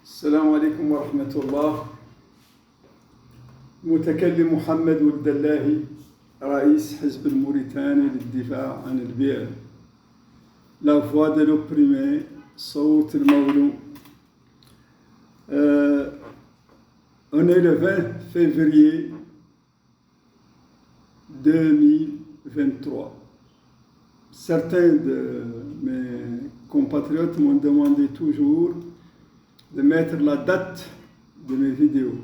السلام عليكم ورحمة الله. المتكلم محمد ولد الله، رئيس حزب الموريتاني للدفاع عن البيئة. La voix de l'opprimé, صوت المظلوم. On est le 20 février 2023. Certains de mes compatriotes m'ont demandé toujours de mettre la date de mes vidéos.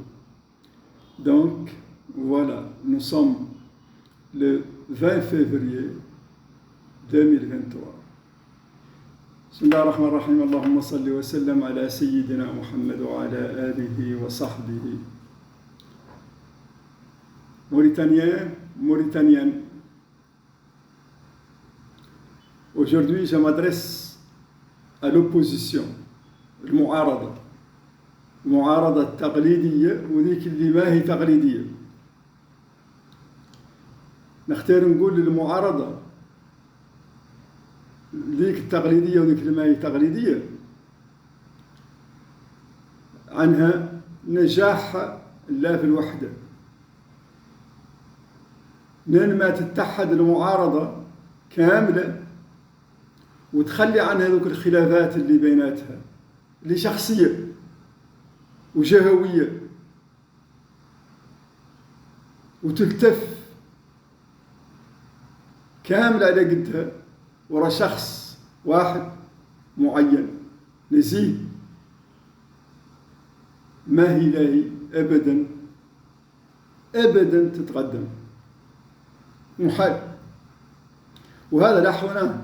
Donc, voilà, nous sommes le 20 février 2023. بسم الله الرحمن الرحيم. اللهم صل وسلم على سيدنا محمد وعلى آله وصحبه. Mauritaniens, Mauritaniennes, aujourd'hui je m'adresse à l'opposition, المعارضة التقليدية وذيك اللي ما هي تقليدية. نختار نقول المعارضة ذيك التقليدية وذيك اللي ما هي تقليدية عنها نجاح لا في الوحدة. لما تتحد المعارضة كاملة وتخلي عنها ذوك الخلافات اللي بيناتها اللي شخصية وجهوية، وتلتف كاملة على قدها ورا شخص واحد معين نزيه ما هي لاهي أبدا أبدا تتقدم، محال. وهذا لا حوناه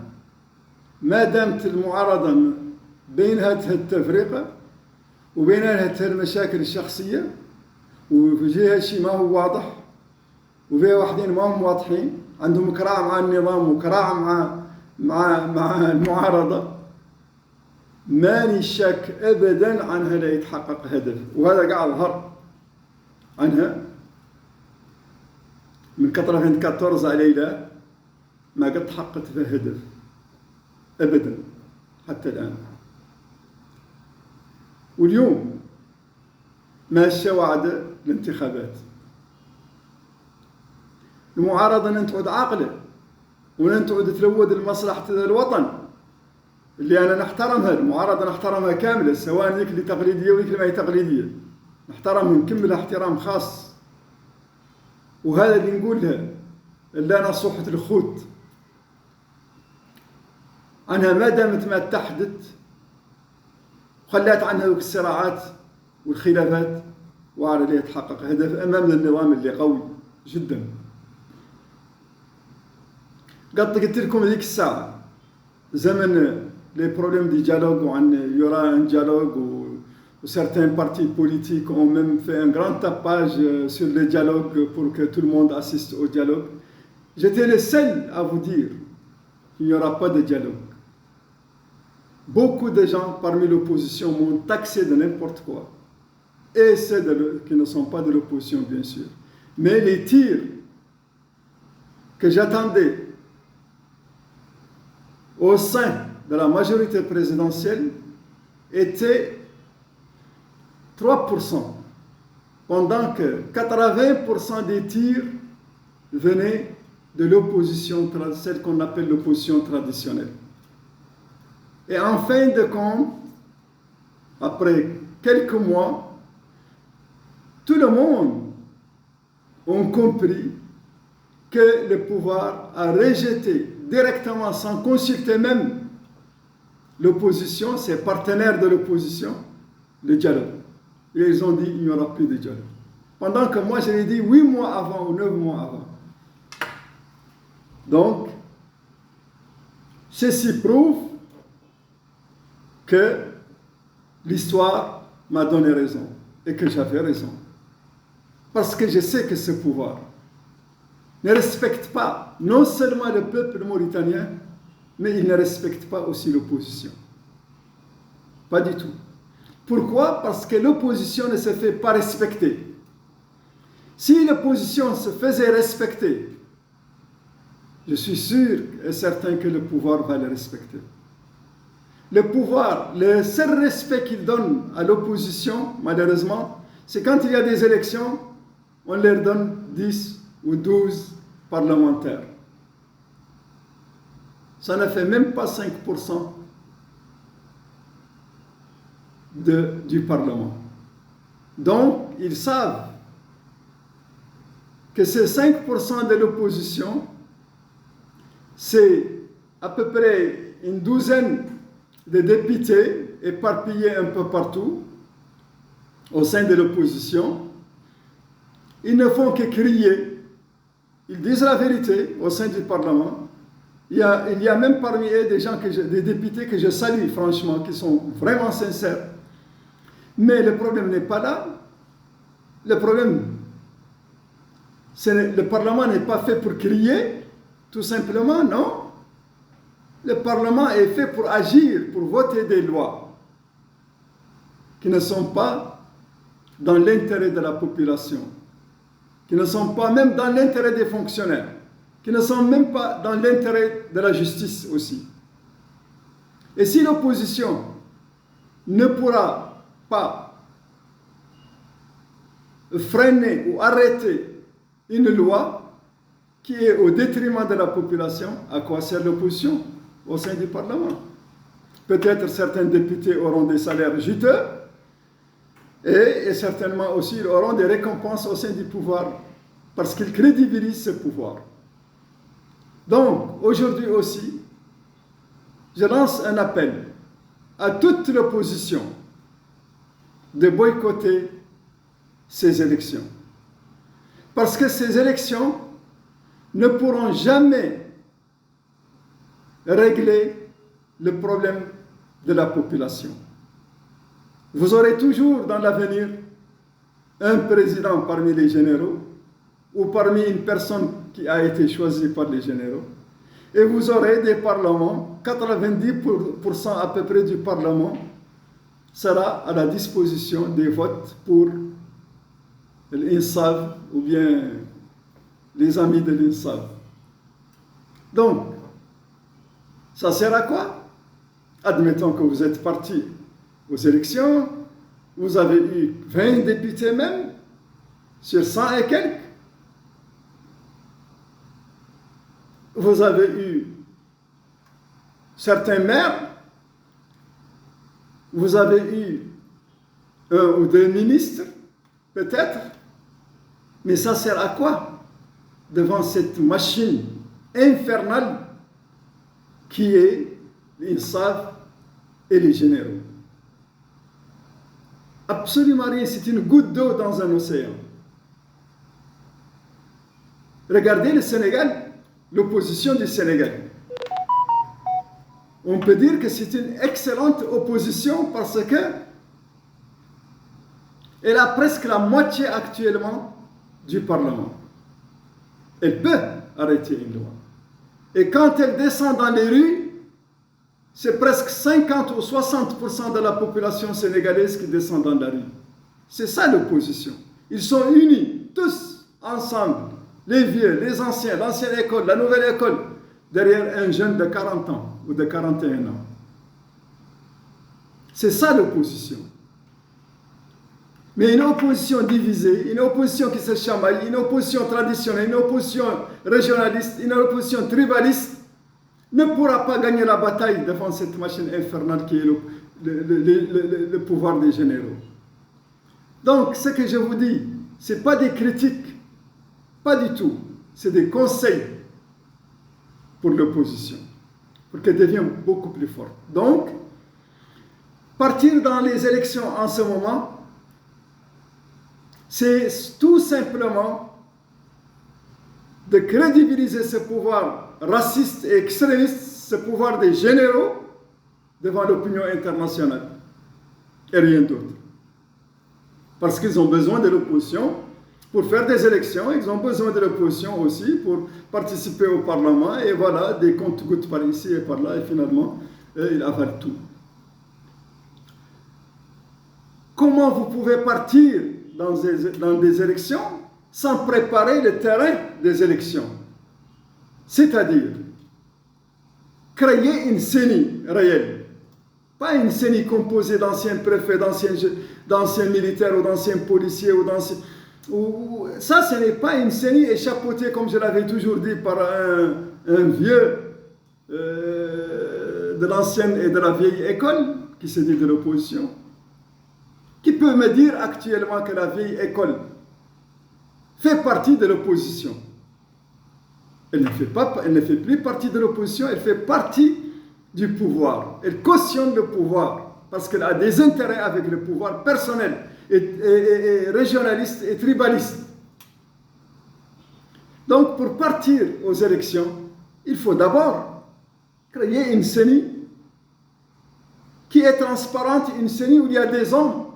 ما دامت المعارضة بينها التفرقة وبينها المشاكل الشخصية، وفيها شيء ما هو واضح، وفيها واحدين ما هم واضحين، عندهم كراع مع النظام وكراع مع المعارضة. ماني شك أبدا عنها لا يتحقق هدف، وهذا قاعد ظهر عنها من 94 على إلى ما قد تحققت فيها هدف أبدا حتى الآن. واليوم ماشية وعد الانتخابات. المعارضة لن تعود عاقلة ولن تعود تلود لمصلحة الوطن اللي أنا نحترمها. المعارضة نحترمها كاملة، سواء ذيك اللي تقليدية وذيك اللي ما هي تقليدية، نحترمهم كمل احترام خاص. وهذا اللي نقولها إلا نصوحة الخوت عنها ما دامت ما اتحدت وخلات عنها ذوك الصراعات والخلافات، وعلى ليه تحقق هدف أمام النظام اللي قوي جدا. قلت لكم ذيك الساعة زمن les problèmes du dialogue, il y aura un dialogue où certains partis politiques ont même fait un grand tapage sur le dialogue pour que tout le monde assiste au dialogue. J'étais le seul à vous dire qu'il n'y aura pas de dialogue. Beaucoup de gens parmi l'opposition m'ont taxé de n'importe quoi. Et ceux qui ne sont pas de l'opposition, bien sûr. Mais les tirs que j'attendais au sein de la majorité présidentielle étaient 3%, pendant que 80% des tirs venaient de l'opposition, celle qu'on appelle l'opposition traditionnelle. Et en fin de compte, après quelques mois, tout le monde a compris que le pouvoir a rejeté directement, sans consulter même l'opposition, ses partenaires de l'opposition, le dialogue. Et ils ont dit qu'il n'y aura plus de dialogue. Pendant que moi, je l'ai dit 8 mois avant ou 9 mois avant. Donc, ceci prouve que l'histoire m'a donné raison et que j'avais raison. Parce que je sais que ce pouvoir ne respecte pas non seulement le peuple mauritanien, mais il ne respecte pas aussi l'opposition. Pas du tout. Pourquoi? Parce que l'opposition ne se fait pas respecter. Si l'opposition se faisait respecter, je suis sûr et certain que le pouvoir va le respecter. le pouvoir, le seul respect qu'ils donnent à l'opposition, malheureusement, c'est quand il y a des élections, on leur donne 10 ou 12 parlementaires. Ça ne fait même pas 5% du Parlement. Donc, ils savent que ces 5% de l'opposition, c'est à peu près une douzaine de députés éparpillés un peu partout au sein de l'opposition. Ils ne font que crier. Ils disent la vérité au sein du Parlement. Il y a même parmi eux des députés que je salue franchement, qui sont vraiment sincères. Mais le problème n'est pas là. Le problème, le Parlement n'est pas fait pour crier, tout simplement, non. Le Parlement est fait pour agir, pour voter des lois qui ne sont pas dans l'intérêt de la population, qui ne sont pas même dans l'intérêt des fonctionnaires, qui ne sont même pas dans l'intérêt de la justice aussi. Et si l'opposition ne pourra pas freiner ou arrêter une loi qui est au détriment de la population, à quoi sert l'opposition au sein du Parlement? Peut-être certains députés auront des salaires juteux et certainement aussi ils auront des récompenses au sein du pouvoir parce qu'ils crédibilisent ce pouvoir. Donc, aujourd'hui aussi, je lance un appel à toute l'opposition de boycotter ces élections. Parce que ces élections ne pourront jamais régler le problème de la population. Vous aurez toujours dans l'avenir un président parmi les généraux ou parmi une personne qui a été choisie par les généraux. Et vous aurez des parlements, 90% à peu près du Parlement sera à la disposition des votes pour l'INSAV ou bien les amis de l'INSAV. Donc, ça sert à quoi? Admettons que vous êtes parti aux élections, vous avez eu 20 députés même, sur 100 et quelques. Vous avez eu certains maires, vous avez eu un ou deux ministres, peut-être, mais ça sert à quoi devant cette machine infernale qui est l'INSAV et les généraux? Absolument rien, c'est une goutte d'eau dans un océan. Regardez le Sénégal, l'opposition du Sénégal. On peut dire que c'est une excellente opposition parce que elle a presque la moitié actuellement du Parlement. Elle peut arrêter une loi. Et quand elle descend dans les rues, c'est presque 50 ou 60% de la population sénégalaise qui descend dans la rue. C'est ça l'opposition. Ils sont unis, tous ensemble, les vieux, les anciens, l'ancienne école, la nouvelle école, derrière un jeune de 40 ans ou de 41 ans. C'est ça l'opposition. Mais une opposition divisée, une opposition qui se chamaille, une opposition traditionnelle, une opposition régionaliste, une opposition tribaliste, ne pourra pas gagner la bataille devant cette machine infernale qui est le pouvoir des généraux. Donc, ce que je vous dis, ce n'est pas des critiques, pas du tout, c'est des conseils pour l'opposition, pour qu'elle devienne beaucoup plus forte. Donc, partir dans les élections en ce moment, c'est tout simplement de crédibiliser ce pouvoir raciste et extrémiste, ce pouvoir des généraux devant l'opinion internationale et rien d'autre. Parce qu'ils ont besoin de l'opposition pour faire des élections, ils ont besoin de l'opposition aussi pour participer au Parlement, et voilà, des comptes-gouttes par ici et par là, et finalement, ils avalent tout. Comment vous pouvez partir dans des élections sans préparer le terrain des élections? C'est-à-dire créer une CENI réelle, Pas une CENI composée d'anciens préfets, d'anciens militaires ou d'anciens policiers ou d'anciens... Ça, ce n'est pas une CENI échapeautée, comme je l'avais toujours dit, par un vieux de l'ancienne et de la vieille école, qui se dit de l'opposition. Qui peut me dire actuellement que la vieille école fait partie de l'opposition? Elle ne fait plus partie de l'opposition, elle fait partie du pouvoir. Elle cautionne le pouvoir parce qu'elle a des intérêts avec le pouvoir personnel et régionaliste et tribaliste. Donc, pour partir aux élections, il faut d'abord créer une CENI qui est transparente, une CENI où il y a des hommes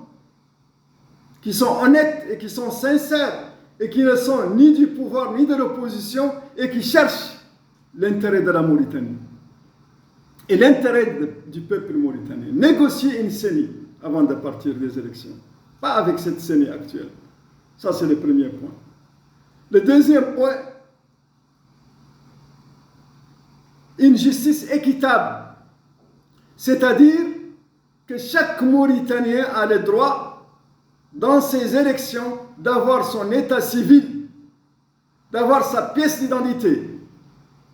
qui sont honnêtes et qui sont sincères et qui ne sont ni du pouvoir ni de l'opposition et qui cherchent l'intérêt de la Mauritanie et l'intérêt du peuple mauritanien. Négocier une CENI avant de partir des élections. Pas avec cette CENI actuelle. Ça, c'est le premier point. Le deuxième point, une justice équitable. C'est-à-dire que chaque Mauritanien a le droit, dans ces élections, d'avoir son état civil, d'avoir sa pièce d'identité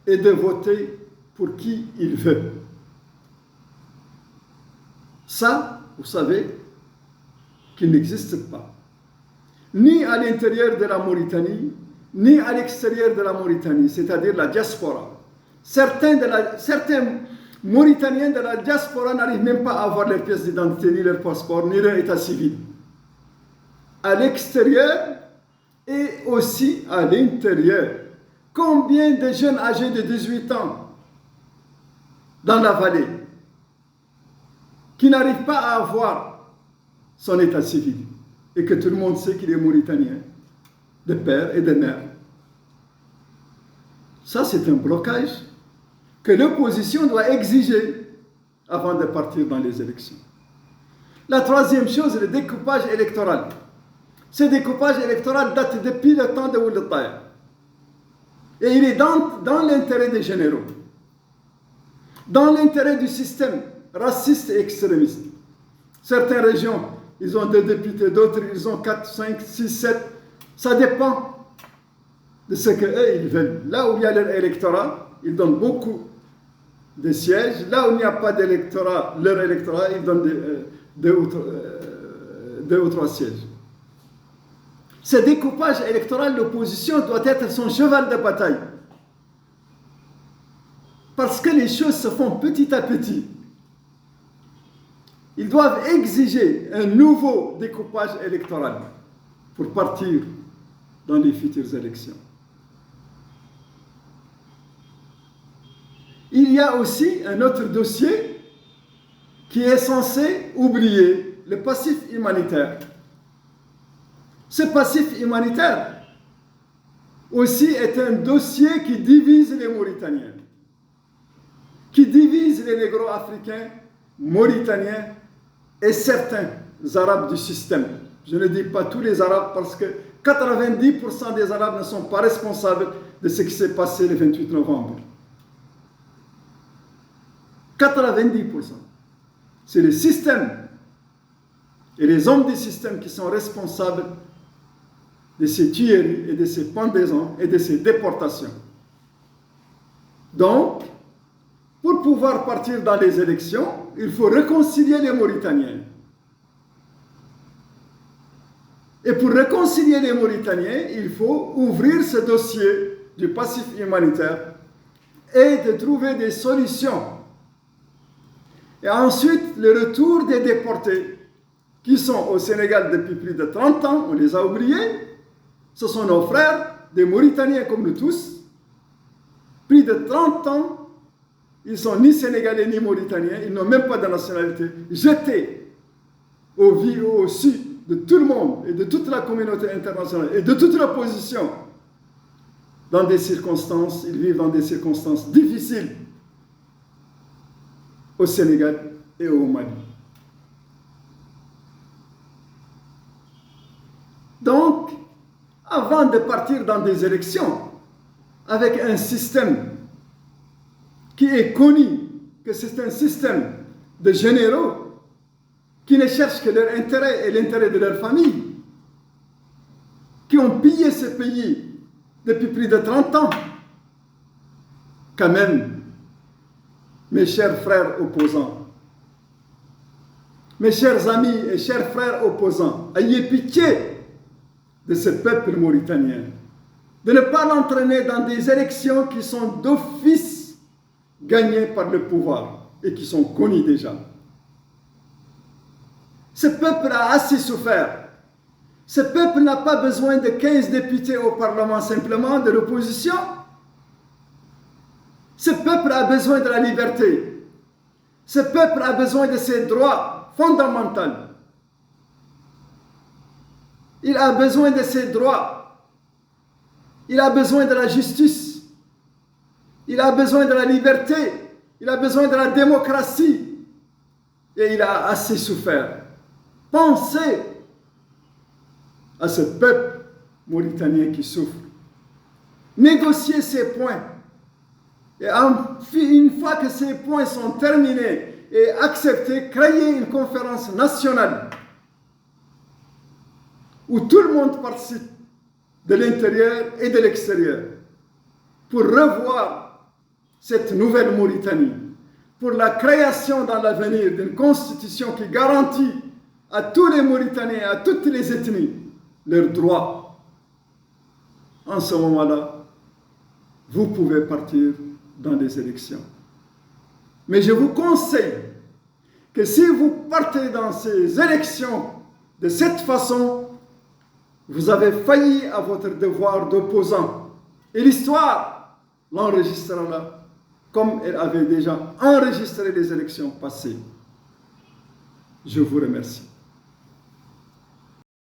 et de voter pour qui il veut. Ça, vous savez, qu'il n'existe pas. Ni à l'intérieur de la Mauritanie, ni à l'extérieur de la Mauritanie, c'est-à-dire la diaspora. Certains Mauritaniens de la diaspora n'arrivent même pas à avoir leur pièce d'identité, ni leur passeport, ni leur état civil. À l'extérieur et aussi à l'intérieur. Combien de jeunes âgés de 18 ans dans la vallée qui n'arrivent pas à avoir son état civil et que tout le monde sait qu'il est mauritanien, de père et de mère. Ça, c'est un blocage que l'opposition doit exiger avant de partir dans les élections. La troisième chose, le découpage électoral. Ce découpage électoral date depuis le temps de Ould Taya. Et il est dans l'intérêt des généraux, dans l'intérêt du système raciste et extrémiste. Certaines régions, ils ont 2 députés, d'autres, ils ont 4, 5, 6, 7. Ça dépend de ce qu'eux, ils veulent. Là où il y a leur électorat, ils donnent beaucoup de sièges. Là où il n'y a pas d'électorat, leur électorat, ils donnent 2 ou 3 sièges. Ce découpage électoral, l'opposition doit être son cheval de bataille. Parce que les choses se font petit à petit. Ils doivent exiger un nouveau découpage électoral pour partir dans les futures élections. Il y a aussi un autre dossier qui est censé oublier, le passif humanitaire. Ce passif humanitaire aussi est un dossier qui divise les Mauritaniens, qui divise les négro-africains, mauritaniens et certains Arabes du système. Je ne dis pas tous les Arabes parce que 90% des Arabes ne sont pas responsables de ce qui s'est passé le 28 novembre. 90%. C'est le système et les hommes du système qui sont responsables de ces tueries et de ces pendaisons et de ces déportations. Donc, pour pouvoir partir dans les élections, il faut réconcilier les Mauritaniens. Et pour réconcilier les Mauritaniens, il faut ouvrir ce dossier du passif humanitaire et de trouver des solutions. Et ensuite, le retour des déportés qui sont au Sénégal depuis plus de 30 ans, on les a oubliés. Ce sont nos frères, des Mauritaniens comme nous tous. Plus de 30 ans, ils ne sont ni Sénégalais ni Mauritaniens, ils n'ont même pas de nationalité. Jetés au su de tout le monde et de toute la communauté internationale et de toute l'opposition dans des circonstances, ils vivent dans des circonstances difficiles au Sénégal et au Mali. Donc, avant de partir dans des élections avec un système qui est connu, que c'est un système de généraux qui ne cherchent que leur intérêt et l'intérêt de leur famille, qui ont pillé ce pays depuis plus de 30 ans. Quand même, mes chers frères opposants, mes chers amis et chers frères opposants, ayez pitié de ce peuple mauritanien, de ne pas l'entraîner dans des élections qui sont d'office gagnées par le pouvoir et qui sont connues déjà. Ce peuple a assez souffert. Ce peuple n'a pas besoin de 15 députés au Parlement simplement de l'opposition. Ce peuple a besoin de la liberté. Ce peuple a besoin de ses droits fondamentaux. Il a besoin de ses droits. Il a besoin de la justice. Il a besoin de la liberté. Il a besoin de la démocratie. Et il a assez souffert. Pensez à ce peuple mauritanien qui souffre. Négociez ces points. Et une fois que ces points sont terminés et acceptés, créez une conférence nationale où tout le monde participe, de l'intérieur et de l'extérieur, pour revoir cette nouvelle Mauritanie, pour la création dans l'avenir d'une constitution qui garantit à tous les Mauritaniens, à toutes les ethnies, leurs droits. En ce moment-là, vous pouvez partir dans les élections. Mais je vous conseille que si vous partez dans ces élections de cette façon, vous avez failli à votre devoir d'opposant. Et l'histoire l'enregistrera comme elle avait déjà enregistré les élections passées. Je vous remercie.